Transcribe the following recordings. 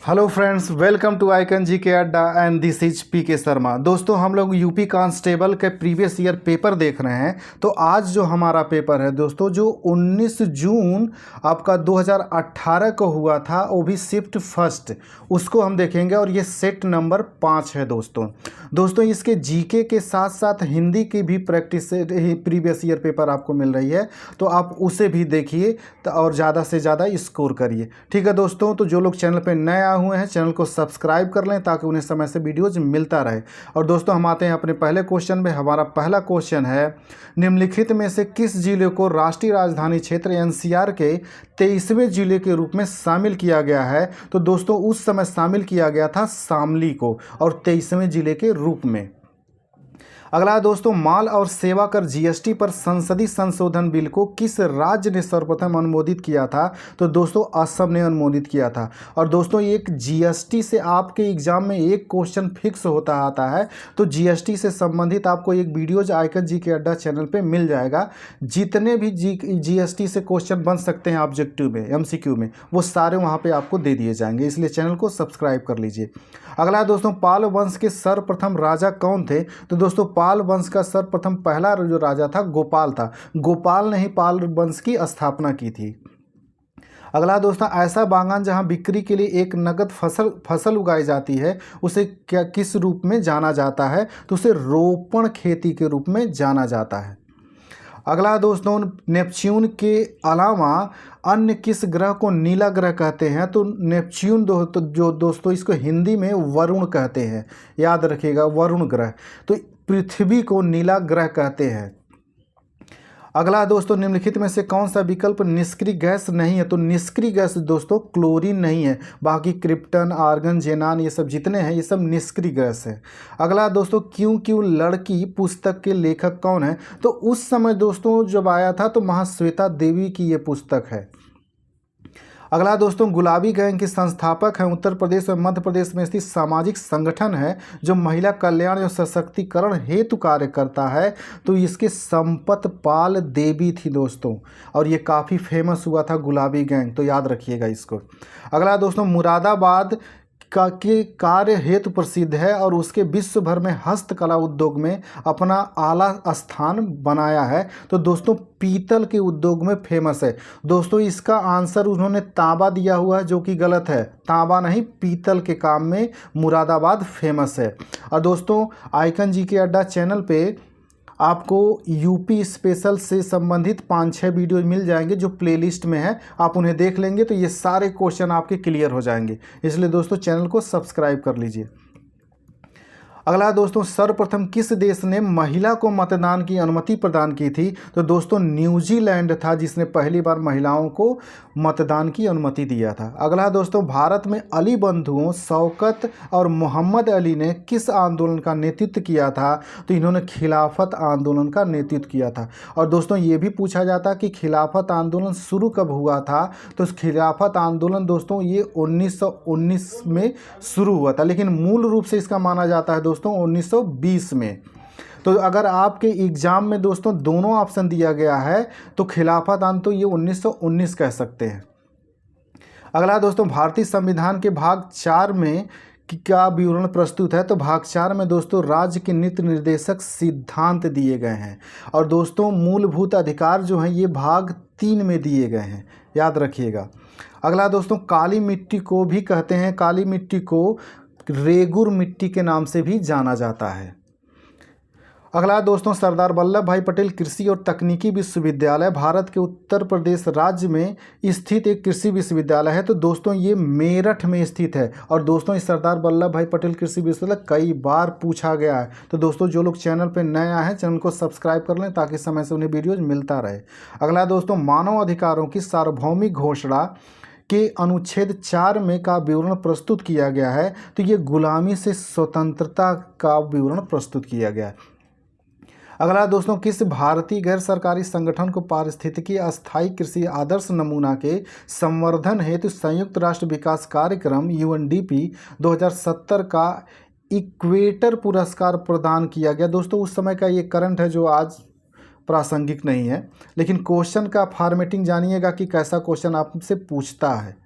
Hello friends, welcome to Icon G K Adda and this is P के शर्मा। दोस्तों, हम लोग यूपी कांस्टेबल के प्रीवियस ईयर पेपर देख रहे हैं। तो आज जो हमारा पेपर है दोस्तों, जो 19 जून आपका 2018 को हुआ था, वो भी शिफ्ट फर्स्ट, उसको हम देखेंगे। और ये सेट नंबर 5 है दोस्तों इसके जीके के साथ साथ हिंदी की भी प्रैक्टिस प्रीवियस ईयर पेपर आपको मिल रही है, तो आप उसे भी देखिए और ज़्यादा से ज़्यादा स्कोर करिए। ठीक है दोस्तों, तो जो लोग चैनल पर नए आए हुए हैं चैनल को सब्सक्राइब कर लें ताकि उन्हें समय से वीडियोज मिलता रहे। और दोस्तों, हम आते हैं अपने पहले क्वेश्चन में। हमारा पहला क्वेश्चन है, निम्नलिखित में से किस जिले को राष्ट्रीय राजधानी क्षेत्र एनसीआर के 23वें जिले के रूप में शामिल किया गया है? तो दोस्तों, उस समय शामिल किया गया था शामली को, और 23वें जिले के रूप में। अगला है दोस्तों, माल और सेवा कर जीएसटी पर संसदीय संशोधन बिल को किस राज्य ने सर्वप्रथम अनुमोदित किया था? तो दोस्तों, असम ने अनुमोदित किया था। और दोस्तों, एक जीएसटी से आपके एग्जाम में एक क्वेश्चन फिक्स होता आता है, तो जीएसटी से संबंधित आपको एक वीडियोज आइकन जी के अड्डा चैनल पे मिल जाएगा। जितने भी जीएसटी से क्वेश्चन बन सकते हैं ऑब्जेक्टिव में, एमसीक्यू में, वो सारे वहाँ पे आपको दे दिए जाएंगे, इसलिए चैनल को सब्सक्राइब कर लीजिए। अगला है दोस्तों, पाल वंश के सर्वप्रथम राजा कौन थे? तो दोस्तों, पाल वंश का सर्वप्रथम पहला जो राजा था गोपाल था। गोपाल ने ही पाल वंश की स्थापना की थी। अगला दोस्तों, ऐसा बागान जहां बिक्री के लिए एक नगद फसल उगाई जाती है, उसे क्या किस रूप में जाना जाता है? तो उसे रोपण खेती के रूप में जाना जाता है। अगला दोस्तों, नेपच्यून के अलावा अन्य किस ग्रह को नीला ग्रह कहते हैं? तो नेपच्यून जो दोस्तों, इसको हिंदी में वरुण कहते हैं, याद रखिएगा, वरुण ग्रह। तो पृथ्वी को नीला ग्रह कहते हैं। अगला दोस्तों, निम्नलिखित में से कौन सा विकल्प निष्क्रिय गैस नहीं है? तो निष्क्रिय गैस दोस्तों क्लोरीन नहीं है, बाकी क्रिप्टन, आर्गन, जेनान, ये सब जितने हैं ये सब निष्क्रिय गैस है। अगला दोस्तों, क्यों क्यों लड़की पुस्तक के लेखक कौन है? तो उस समय दोस्तों जब आया था तो महाश्वेता देवी की ये पुस्तक है। अगला दोस्तों, गुलाबी गैंग के संस्थापक हैं उत्तर प्रदेश और मध्य प्रदेश में स्थित सामाजिक संगठन है जो महिला कल्याण और सशक्तिकरण हेतु कार्य करता है। तो इसके संपत पाल देवी थी दोस्तों, और ये काफ़ी फेमस हुआ था गुलाबी गैंग, तो याद रखिएगा इसको। अगला दोस्तों, मुरादाबाद के कार्य हेतु प्रसिद्ध है और उसके विश्व भर में हस्तकला उद्योग में अपना आला स्थान बनाया है। तो दोस्तों, पीतल के उद्योग में फेमस है। दोस्तों, इसका आंसर उन्होंने तांबा दिया हुआ है, जो कि गलत है। तांबा नहीं, पीतल के काम में मुरादाबाद फेमस है। और दोस्तों, आइकन जी के अड्डा चैनल पे आपको यूपी स्पेशल से संबंधित 5-6 वीडियो मिल जाएंगे जो प्लेलिस्ट में है। आप उन्हें देख लेंगे तो ये सारे क्वेश्चन आपके क्लियर हो जाएंगे, इसलिए दोस्तों चैनल को सब्सक्राइब कर लीजिए। अगला दोस्तों, सर्वप्रथम किस देश ने महिला को मतदान की अनुमति प्रदान की थी? तो दोस्तों, न्यूजीलैंड था जिसने पहली बार महिलाओं को मतदान की अनुमति दिया था। अगला दोस्तों, भारत में अली बंधुओं शौकत और मोहम्मद अली ने किस आंदोलन का नेतृत्व किया था? तो इन्होंने खिलाफत आंदोलन का नेतृत्व किया था। और दोस्तों, ये भी पूछा जाता कि खिलाफत आंदोलन शुरू कब हुआ था? तो खिलाफत आंदोलन दोस्तों ये 1919 में शुरू हुआ था, लेकिन मूल रूप से इसका माना जाता है दोस्तों 1920 में। तो अगर आपके एग्जाम में दोस्तों दोनों ऑप्शन दिया गया है तो खिलाफत आंदोलन तो ये 1919 कह सकते हैं। अगला दोस्तों, भारतीय संविधान के भाग 4 में क्या विवरण प्रस्तुत है? तो भाग 4 में दोस्तों राज्य के नीति निर्देशक सिद्धांत दिए गए हैं। और दोस्तों, मूलभूत अधिकार जो हैं ये भाग 3 में दिए गए हैं, याद रखिएगा। अगला दोस्तों, काली मिट्टी को भी कहते हैं, काली मिट्टी को रेगुर मिट्टी के नाम से भी जाना जाता है। अगला दोस्तों, सरदार वल्लभ भाई पटेल कृषि और तकनीकी विश्वविद्यालय भारत के उत्तर प्रदेश राज्य में स्थित एक कृषि विश्वविद्यालय है। तो दोस्तों, ये मेरठ में स्थित है। और दोस्तों, इस सरदार वल्लभ भाई पटेल कृषि विश्वविद्यालय कई बार पूछा गया है। तो दोस्तों, जो लोग चैनल पर नए आए हैं चैनल को सब्सक्राइब कर लें ताकि समय से उन्हें वीडियोज मिलता रहे। अगला दोस्तों, मानव अधिकारों की सार्वभौमिक घोषणा के अनुच्छेद 4 में का विवरण प्रस्तुत किया गया है। तो ये गुलामी से स्वतंत्रता का विवरण प्रस्तुत किया गया है। अगला दोस्तों, किस भारतीय गैर सरकारी संगठन को पारिस्थितिकी अस्थायी कृषि आदर्श नमूना के संवर्धन हेतु संयुक्त राष्ट्र विकास कार्यक्रम यूएनडीपी 2070 का इक्वेटर पुरस्कार प्रदान किया गया? दोस्तों, उस समय का ये करंट है जो आज प्रासंगिक नहीं है, लेकिन क्वेश्चन का फॉर्मेटिंग जानिएगा कि कैसा क्वेश्चन आपसे पूछता है।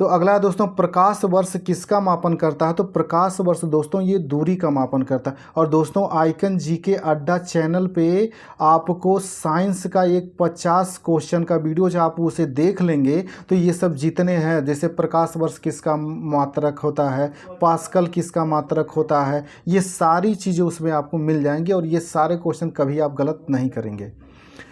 तो अगला है दोस्तों, प्रकाश वर्ष किसका मापन करता है? तो प्रकाश वर्ष दोस्तों ये दूरी का मापन करता है। और दोस्तों आइकन जीके अड्डा चैनल पे आपको साइंस का एक 50 क्वेश्चन का वीडियो जो आप उसे देख लेंगे तो ये सब जितने हैं, जैसे प्रकाश वर्ष किसका मात्रक होता है, पास्कल किसका मात्रक होता है, ये सारी चीज़ें उसमें आपको मिल जाएंगी और ये सारे क्वेश्चन कभी आप गलत नहीं करेंगे।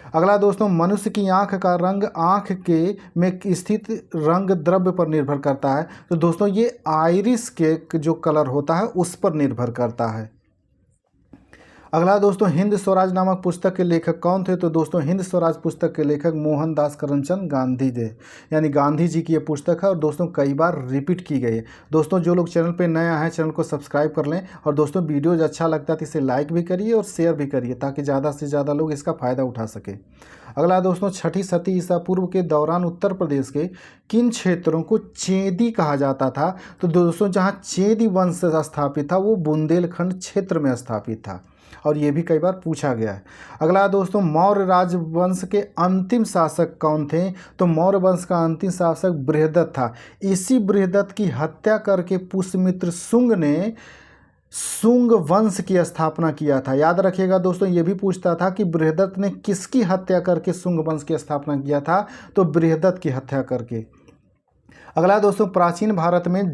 अगला दोस्तों, मनुष्य की आंख का रंग आंख के में स्थित रंग द्रव्य पर निर्भर करता है। तो दोस्तों ये आइरिस के जो कलर होता है उस पर निर्भर करता है। अगला दोस्तों, हिंद स्वराज नामक पुस्तक के लेखक कौन थे? तो दोस्तों हिंद स्वराज पुस्तक के लेखक मोहनदास करमचंद गांधी थे, यानी गांधी जी की ये पुस्तक है और दोस्तों कई बार रिपीट की गई है। दोस्तों जो लोग चैनल पे नया है चैनल को सब्सक्राइब कर लें और दोस्तों वीडियोज अच्छा लगता है तो इसे लाइक भी करिए और शेयर भी करिए ताकि ज़्यादा से ज़्यादा लोग इसका फ़ायदा उठा सके। अगला दोस्तों, 6ठी सदी ईसा पूर्व के दौरान उत्तर प्रदेश के किन क्षेत्रों को चेदी कहा जाता था? तो दोस्तों जहाँ चेदी वंश स्थापित था वो बुंदेलखंड क्षेत्र में स्थापित था और ये भी कई बार पूछा गया है। अगला दोस्तों, मौर्य राजवंश के अंतिम शासक कौन थे? तो मौर्य वंश का अंतिम शासक बृहदत्त था। इसी बृहदत्त की हत्या करके पुष्यमित्र शुंग ने शुंग वंश की स्थापना किया था। याद रखिएगा दोस्तों, ये भी पूछता था कि बृहदत्त ने किसकी हत्या करके शुंग वंश की स्थापना किया था? तो बृहदत्त की हत्या करके। अगला दोस्तों, प्राचीन भारत में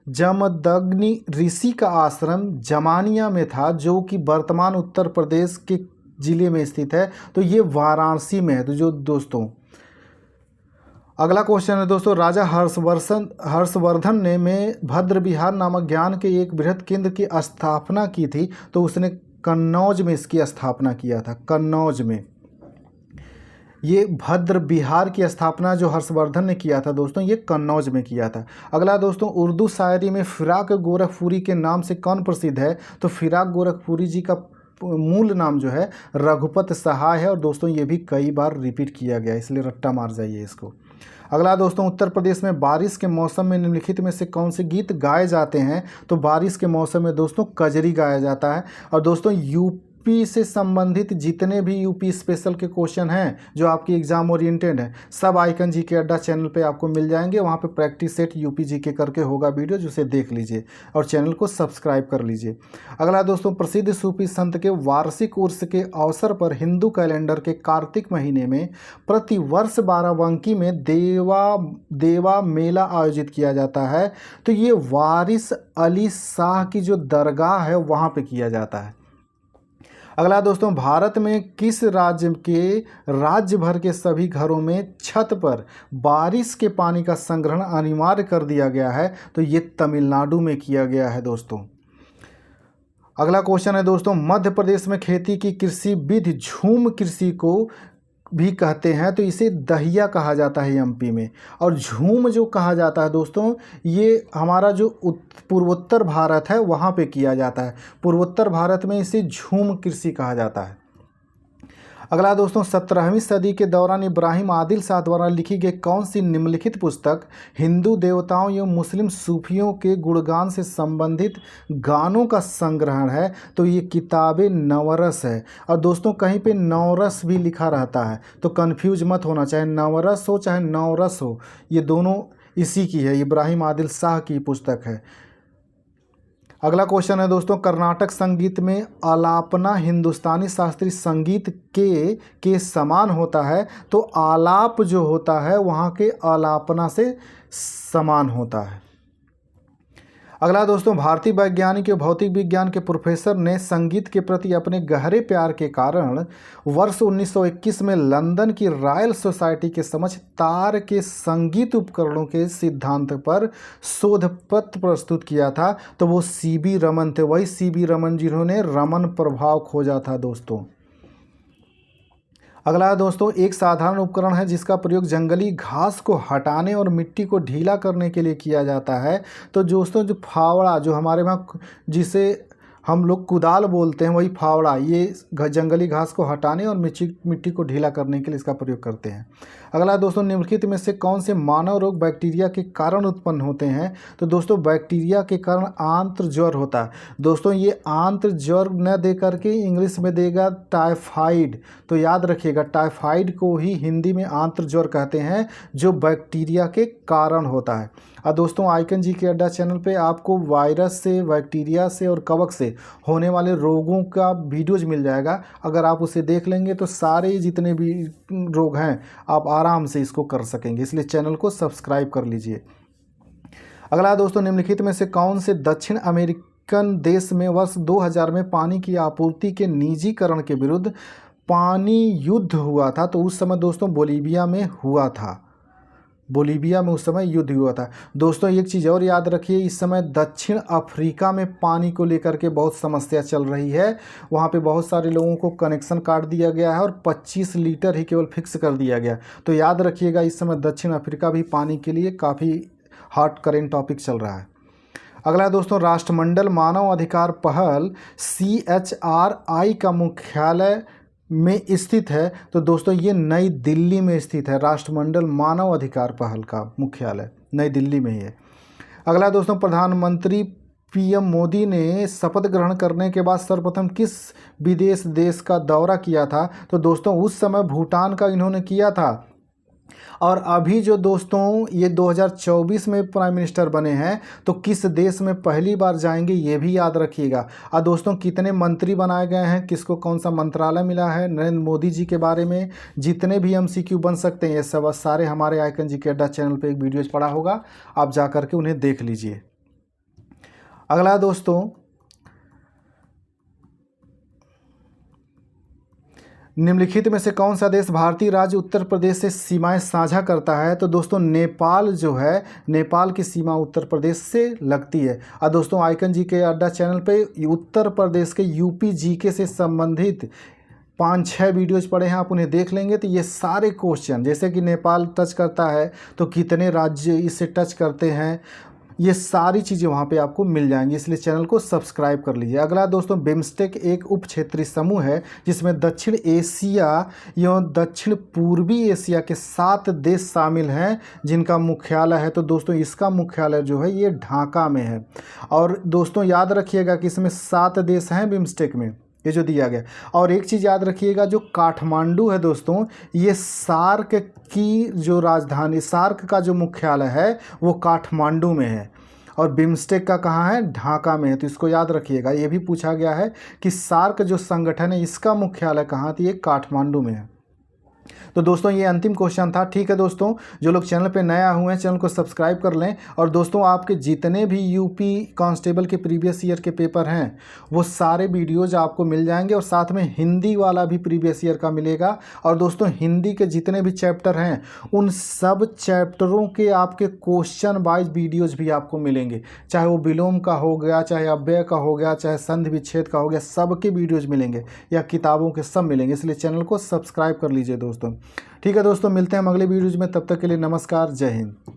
जमदग्नि ऋषि का आश्रम जमानिया में था जो कि वर्तमान उत्तर प्रदेश के जिले में स्थित है। तो ये वाराणसी में है। तो जो दोस्तों अगला क्वेश्चन है दोस्तों, राजा हर्षवर्धन ने में भद्र विहार नामक ज्ञान के एक बृहद केंद्र की स्थापना की थी। तो उसने कन्नौज में इसकी स्थापना किया था। कन्नौज में ये भद्र विहार की स्थापना जो हर्षवर्धन ने किया था दोस्तों ये कन्नौज में किया था। अगला दोस्तों, उर्दू शायरी में फिराक गोरखपुरी के नाम से कौन प्रसिद्ध है? तो फिराक गोरखपुरी जी का मूल नाम जो है रघुपत सहाय है और दोस्तों ये भी कई बार रिपीट किया गया इसलिए रट्टा मार जाइए इसको। अगला दोस्तों, उत्तर प्रदेश में बारिश के मौसम में निम्नलिखित में से कौन से गीत गाए जाते हैं? तो बारिश के मौसम में दोस्तों कजरी गाया जाता है। और दोस्तों यूपी से संबंधित जितने भी यूपी स्पेशल के क्वेश्चन हैं जो आपकी एग्जाम ओरिएंटेड है सब आइकन जीके अड्डा चैनल पे आपको मिल जाएंगे। वहाँ पे प्रैक्टिस सेट यूपी जीके करके होगा वीडियो, जिसे देख लीजिए और चैनल को सब्सक्राइब कर लीजिए। अगला दोस्तों, प्रसिद्ध सूफी संत के वार्षिक उर्स के अवसर पर हिंदू कैलेंडर के कार्तिक महीने में प्रतिवर्ष बाराबंकी में देवा मेला आयोजित किया जाता है। तो ये वारिस अली शाह की जो दरगाह है वहाँ पे किया जाता है। अगला दोस्तों, भारत में किस राज्य के राज्य भर के सभी घरों में छत पर बारिश के पानी का संग्रहण अनिवार्य कर दिया गया है? तो ये तमिलनाडु में किया गया है दोस्तों। अगला क्वेश्चन है दोस्तों, मध्य प्रदेश में खेती की कृषि विधि झूम कृषि को भी कहते हैं। तो इसे दहिया कहा जाता है एमपी में। और झूम जो कहा जाता है दोस्तों ये हमारा जो पूर्वोत्तर भारत है वहाँ पे किया जाता है। पूर्वोत्तर भारत में इसे झूम कृषि कहा जाता है। अगला दोस्तों, 17वीं सदी के दौरान इब्राहिम आदिल शाह द्वारा लिखी गई कौन सी निम्नलिखित पुस्तक हिंदू देवताओं एवं मुस्लिम सूफियों के गुणगान से संबंधित गानों का संग्रहण है? तो ये किताबे नवरस है। और दोस्तों कहीं पे नवरस भी लिखा रहता है तो कंफ्यूज मत होना, चाहे नवरस हो चाहे नवरस हो ये दोनों इसी की है, इब्राहिम आदिल शाह की पुस्तक है। अगला क्वेश्चन है दोस्तों, कर्नाटक संगीत में आलापना हिंदुस्तानी शास्त्रीय संगीत के समान होता है। तो आलाप जो होता है वहाँ के आलापना से समान होता है। अगला दोस्तों, भारतीय वैज्ञानिक एवं भौतिक विज्ञान के प्रोफेसर ने संगीत के प्रति अपने गहरे प्यार के कारण वर्ष 1921 में लंदन की रॉयल सोसाइटी के समक्ष तार के संगीत उपकरणों के सिद्धांत पर शोध पत्र प्रस्तुत किया था। तो वो सीबी रमन थे, वही सीबी रमन जिन्होंने रमन प्रभाव खोजा था दोस्तों। अगला है दोस्तों, एक साधारण उपकरण है जिसका प्रयोग जंगली घास को हटाने और मिट्टी को ढीला करने के लिए किया जाता है। तो दोस्तों जो फावड़ा जो हमारे वहाँ जिसे हम लोग कुदाल बोलते हैं वही फावड़ा, ये जंगली घास को हटाने और मिट्टी को ढीला करने के लिए इसका प्रयोग करते हैं। अगला दोस्तों, निम्नलिखित में से कौन से मानव रोग बैक्टीरिया के कारण उत्पन्न होते हैं? तो दोस्तों बैक्टीरिया के कारण आंत्र ज्वर होता है। दोस्तों ये आंत्र ज्वर न दे करके इंग्लिश में देगा टाइफाइड। तो याद रखिएगा टाइफाइड को ही हिंदी में आंत्र ज्वर कहते हैं जो बैक्टीरिया के कारण होता है। और दोस्तों आइकन जी के अड्डा चैनल पे आपको वायरस से, बैक्टीरिया से और कवक से होने वाले रोगों का वीडियोज मिल जाएगा। अगर आप उसे देख लेंगे तो सारे जितने भी रोग हैं आप आराम से इसको कर सकेंगे, इसलिए चैनल को सब्सक्राइब कर लीजिए। अगला है दोस्तों, निम्नलिखित में से कौन से दक्षिण अमेरिकन देश में वर्ष 2000 में पानी की आपूर्ति के निजीकरण के विरुद्ध पानी युद्ध हुआ था? तो उस समय दोस्तों बोलीविया में हुआ था। बोलीविया में उस समय युद्ध हुआ था। दोस्तों एक चीज़ और याद रखिए, इस समय दक्षिण अफ्रीका में पानी को लेकर के बहुत समस्या चल रही है। वहाँ पे बहुत सारे लोगों को कनेक्शन काट दिया गया है और 25 लीटर ही केवल फिक्स कर दिया गया। तो याद रखिएगा, इस समय दक्षिण अफ्रीका भी पानी के लिए काफ़ी हॉट करेंट टॉपिक चल रहा है। अगला है दोस्तों, राष्ट्रमंडल मानव अधिकार पहल CHRI का मुख्यालय में स्थित है? तो दोस्तों ये नई दिल्ली में स्थित है। राष्ट्रमंडल मानव अधिकार पहल का मुख्यालय नई दिल्ली में ही है। अगला दोस्तों, प्रधानमंत्री PM मोदी ने शपथ ग्रहण करने के बाद सर्वप्रथम किस विदेश देश का दौरा किया था? तो दोस्तों उस समय भूटान का इन्होंने किया था। और अभी जो दोस्तों ये 2024 में प्राइम मिनिस्टर बने हैं, तो किस देश में पहली बार जाएंगे ये भी याद रखिएगा। और दोस्तों कितने मंत्री बनाए गए हैं, किसको कौन सा मंत्रालय मिला है, नरेंद्र मोदी जी के बारे में जितने भी MCQ बन सकते हैं ये सब सारे हमारे आइकन जी के अड्डा चैनल पे एक वीडियोज पड़ा होगा, आप जा करके उन्हें देख लीजिए। अगला दोस्तों, निम्नलिखित में से कौन सा देश भारतीय राज्य उत्तर प्रदेश से सीमाएं साझा करता है? तो दोस्तों नेपाल जो है, नेपाल की सीमा उत्तर प्रदेश से लगती है। और दोस्तों आइकन जी के अड्डा चैनल पे उत्तर प्रदेश के UP GK से संबंधित 5-6 वीडियोज पड़े हैं, आप उन्हें देख लेंगे तो ये सारे क्वेश्चन, जैसे कि नेपाल टच करता है तो कितने राज्य इससे टच करते हैं, ये सारी चीज़ें वहाँ पे आपको मिल जाएंगी, इसलिए चैनल को सब्सक्राइब कर लीजिए। अगला दोस्तों, बिम्स्टेक एक उप क्षेत्रीय समूह है जिसमें दक्षिण एशिया एवं दक्षिण पूर्वी एशिया के 7 देश शामिल हैं जिनका मुख्यालय है। तो दोस्तों इसका मुख्यालय जो है ये ढाका में है। और दोस्तों याद रखिएगा कि इसमें 7 देश हैं बिम्स्टेक में, ये जो दिया गया। और एक चीज़ याद रखिएगा, जो काठमांडू है दोस्तों, ये सार्क की जो राजधानी, सार्क का जो मुख्यालय है वो काठमांडू में है और बिम्स्टेक का कहाँ है? ढाका में है। तो इसको याद रखिएगा, ये भी पूछा गया है कि सार्क जो संगठन है इसका मुख्यालय कहाँ? तो ये काठमांडू में है। तो दोस्तों ये अंतिम क्वेश्चन था। ठीक है दोस्तों, जो लोग चैनल पे नया हुए हैं चैनल को सब्सक्राइब कर लें। और दोस्तों आपके जितने भी UP कांस्टेबल के प्रीवियस ईयर के पेपर हैं वो सारे वीडियोज आपको मिल जाएंगे और साथ में हिंदी वाला भी प्रीवियस ईयर का मिलेगा। और दोस्तों हिंदी के जितने भी चैप्टर हैं उन सब चैप्टरों के आपके क्वेश्चन वाइज वीडियोज़ भी आपको मिलेंगे, चाहे वो विलोम का हो गया, चाहे अव्यय का हो गया, चाहे संधि विच्छेद का हो गया, सबके वीडियोज़ मिलेंगे या किताबों के सब मिलेंगे। इसलिए चैनल को सब्सक्राइब कर लीजिए दोस्तों। ठीक है दोस्तों, मिलते हैं हम अगले वीडियोज में, तब तक के लिए नमस्कार, जय हिंद।